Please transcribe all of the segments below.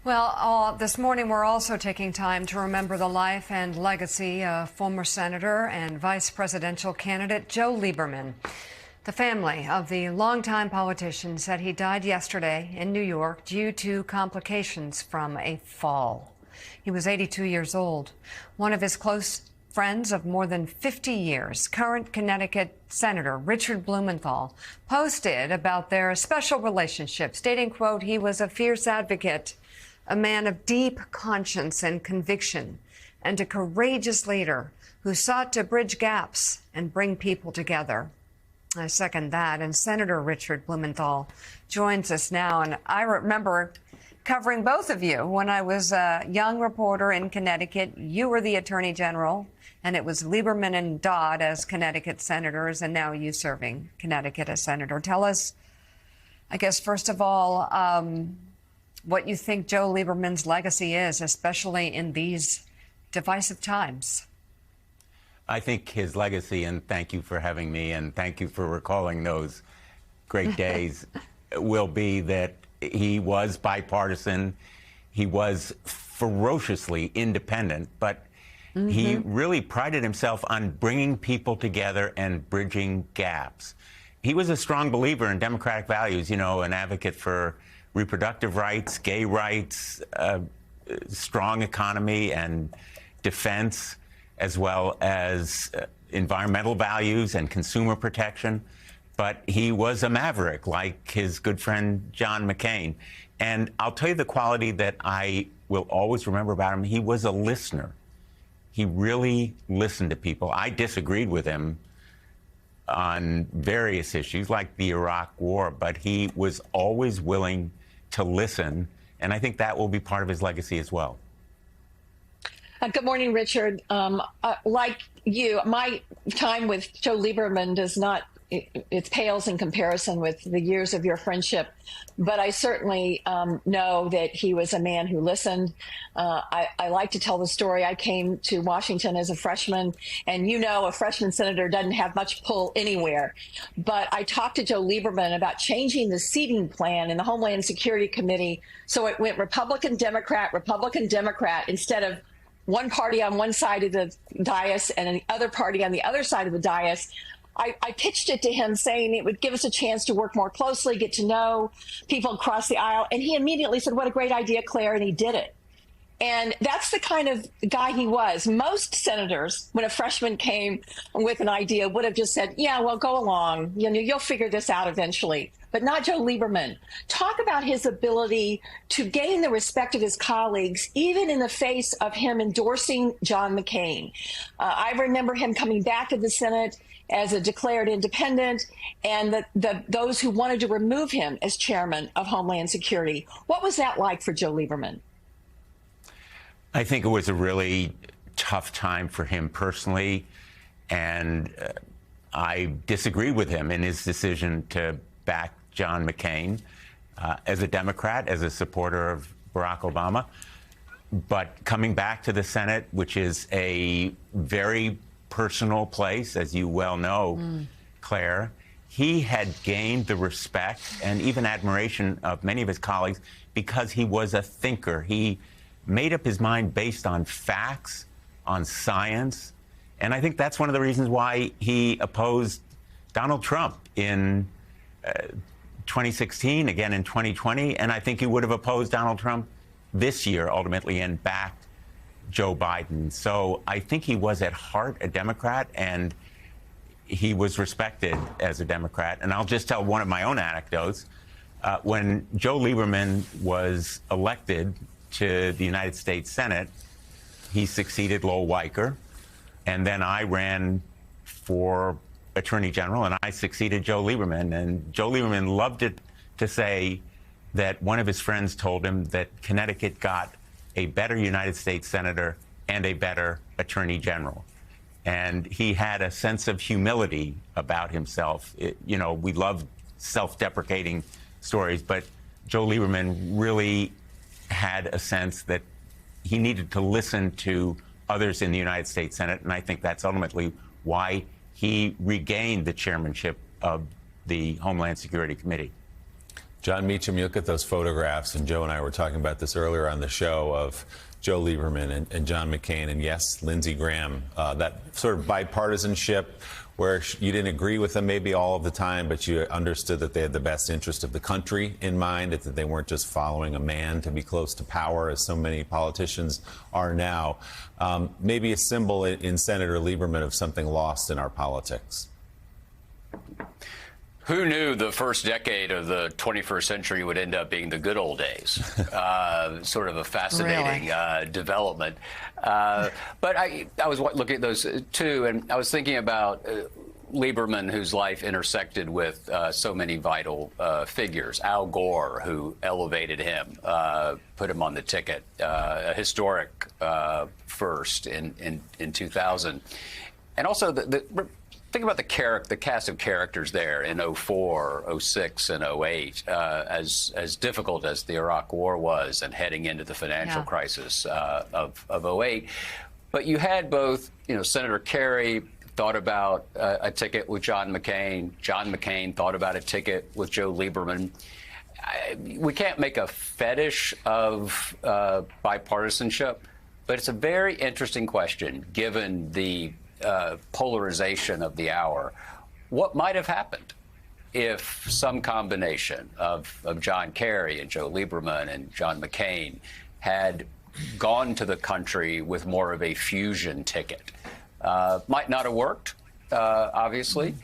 Well, this morning we're also taking time to remember the life and legacy of former Senator and Vice Presidential candidate Joe Lieberman. The family of the longtime politician said he died yesterday in New York due to complications from a fall. He was 82 years old. One of his close friends of more than 50 years, current Connecticut Senator Richard Blumenthal, posted about their special relationship, stating, quote, "He was a fierce advocate, a man of deep conscience and conviction, and a courageous leader who sought to bridge gaps and bring people together." I second that. And Senator Richard Blumenthal joins us now. And I remember covering both of you when I was a young reporter in Connecticut. You were the Attorney General, and it was Lieberman and Dodd as Connecticut senators, and now you serving Connecticut as senator. Tell us, I guess, first of all, what you think Joe Lieberman's legacy is, especially in these divisive times. I think his legacy, and thank you for having me, and thank you for recalling those great days, will be that he was bipartisan. He was ferociously independent, but he really prided himself on bringing people together and bridging gaps. He was a strong believer in democratic values, you know, an advocate for reproductive rights, gay rights, strong economy and defense, as well as environmental values and consumer protection. But he was a maverick, like his good friend John McCain. And I'll tell you the quality that I will always remember about him. He was a listener. He really listened to people. I disagreed with him on various issues, like the Iraq War, but he was always willing to listen, and I think that will be part of his legacy as well. Good morning, Richard. Like you, my time with Joe Lieberman does not, it pales in comparison with the years of your friendship, but I certainly know that he was a man who listened. I like to tell the story. I came to Washington as a freshman, and you know a freshman senator doesn't have much pull anywhere. But I talked to Joe Lieberman about changing the seating plan in the Homeland Security Committee so it went Republican, Democrat, instead of one party on one side of the dais and the other party on the other side of the dais. I pitched it to him saying it would give us a chance to work more closely, get to know people across the aisle. And he immediately said, "What a great idea, Claire." And he did it. And that's the kind of guy he was. Most senators, when a freshman came with an idea, would have just said, "Yeah, well, go along. You know, you'll figure this out eventually." But not Joe Lieberman. Talk about his ability to gain the respect of his colleagues, even in the face of him endorsing John McCain. I remember him coming back to the Senate as a declared independent, and those who wanted to remove him as chairman of Homeland Security. What was that like for Joe Lieberman? I think it was a really tough time for him personally, and I disagree with him in his decision to back John McCain as a Democrat, as a supporter of Barack Obama. But coming back to the Senate, which is a very personal place, as you well know, Claire, he had gained the respect and even admiration of many of his colleagues because he was a thinker. He made up his mind based on facts, on science. And I think that's one of the reasons why he opposed Donald Trump in 2016, again in 2020. And I think he would have opposed Donald Trump this year, ultimately, and backed Joe Biden. So I think he was at heart a Democrat, and he was respected as a Democrat. And I'll just tell one of my own anecdotes. When Joe Lieberman was elected to the United States Senate, he succeeded Lowell Weicker. And then I ran for Attorney General, and I succeeded Joe Lieberman. And Joe Lieberman loved it to say that one of his friends told him that Connecticut got a better United States Senator and a better Attorney General. And he had a sense of humility about himself. You know, we love self-deprecating stories, but Joe Lieberman really had a sense that he needed to listen to others in the United States Senate. And I think that's ultimately why he regained the chairmanship of the Homeland Security Committee. John Meacham, you look at those photographs, and Joe and I were talking about this earlier on the show, of Joe Lieberman and John McCain, and yes, Lindsey Graham, that sort of bipartisanship where you didn't agree with them maybe all of the time, but you understood that they had the best interest of the country in mind, that they weren't just following a man to be close to power, as so many politicians are now. Maybe a symbol in Senator Lieberman of something lost in our politics. Who knew the first decade of the 21st century would end up being the good old days? Sort of a fascinating development. But I was looking at those too, and I was thinking about Lieberman, whose life intersected with so many vital figures. Al Gore, who elevated him, put him on the ticket, a historic first in 2000. And also think about the cast of characters there in 04, 06, and 08, as difficult as the Iraq War was and heading into the financial crisis of 08. But you had both, Senator Kerry thought about a ticket with John McCain. John McCain thought about a ticket with Joe Lieberman. We can't make a fetish of bipartisanship, but it's a very interesting question given the polarization of the hour. What might have happened if some combination of John Kerry and Joe Lieberman and John McCain had gone to the country with more of a fusion ticket? Might not have worked, obviously,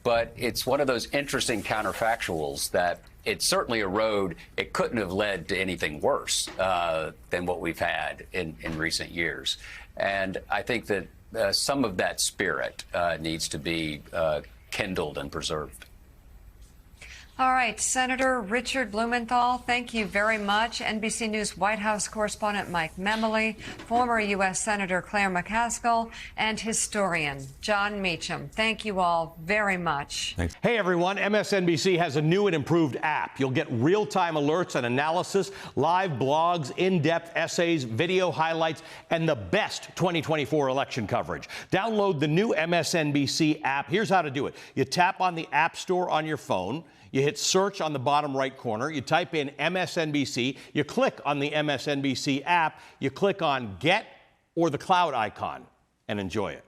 but it's one of those interesting counterfactuals that it's certainly a road. It couldn't have led to anything worse than what we've had in recent years. And I think that some of that spirit needs to be kindled and preserved. All right, Senator Richard Blumenthal, thank you very much. NBC News White House correspondent Mike Memoli, former U.S. Senator Claire McCaskill, and historian John Meacham. Thank you all very much. Thanks. Hey, everyone. MSNBC has a new and improved app. You'll get real-time alerts and analysis, live blogs, in-depth essays, video highlights, and the best 2024 election coverage. Download the new MSNBC app. Here's how to do it. You tap on the App Store on your phone. You hit search on the bottom right corner. You type in MSNBC. You click on the MSNBC app. You click on Get or the cloud icon and enjoy it.